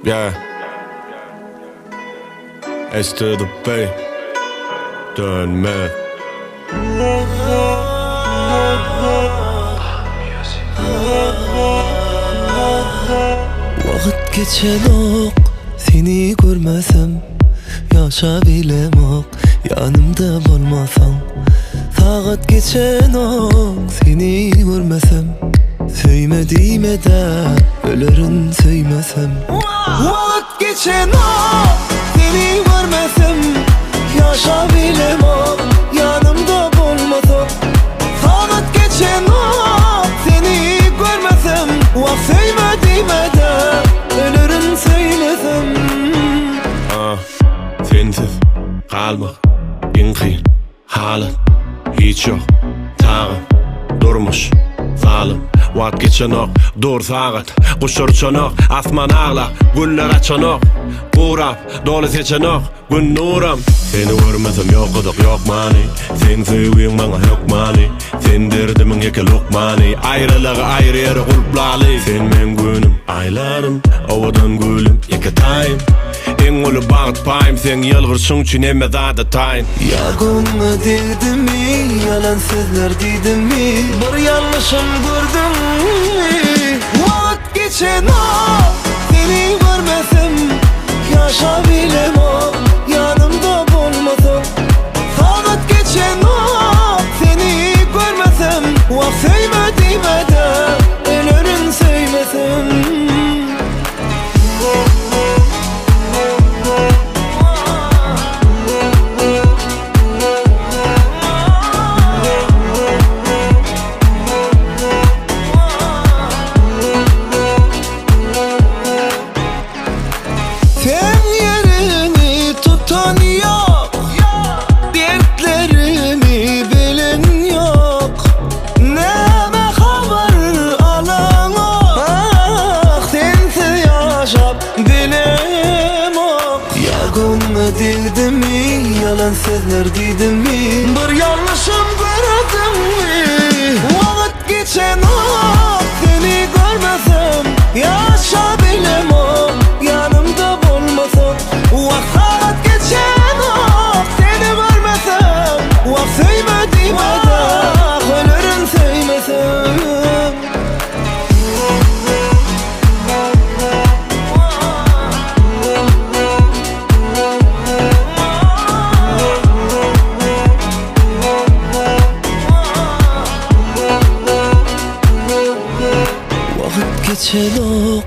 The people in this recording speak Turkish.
Yeah. S to the Bay. Dönme. Vakit geçen ok, seni görmesem yaşabilemok, yanımda olmasan. Saat geçen ok, seni görmesem söymediğime de ölürün söymesem. Vakit geçen ok, seni görmesem yaşabilemok, yanımda olmasan. Saat geçen ok, seni görmesem söymediğime de ölürün söylesem. Sensiz kalmak en kıyın halat. Hiç yok tağım durmuş zalim. Vat geçen ok dur saat. Kuşur çanok asman ağla. Güller açanok Kurap dolu seçenok gün nuram. Seni görmesem yok odak yok mani. Sen sevgin bana yok mani. Sen derdimin yeke lokmani. Ayrılığı ayrı yere kulplali. Sen men günüm aylarım ovadan gülüm yeke tayım. En ulu bağıt payım. Sen yılgırsın için emme zada tayin. Yağımı dedim mi, yalan sözler dedim mi, bir yanlışım gördüm mi? Vakit geçen o, seni görmesem yaşabilemem, yanımda olmasam. Saat geçen o, seni görmesem sevmediğime de ölürün söymesem. Dedim mi, yalan sözler dedim mi, bir yanlışım gördüm mi? Vakit geçen o, seni görmesem yaşabilemem, yanımda olmasam. Vakit geçen o, seni görmesem sevmediğime de ölürüm söymesem. Geçen ok,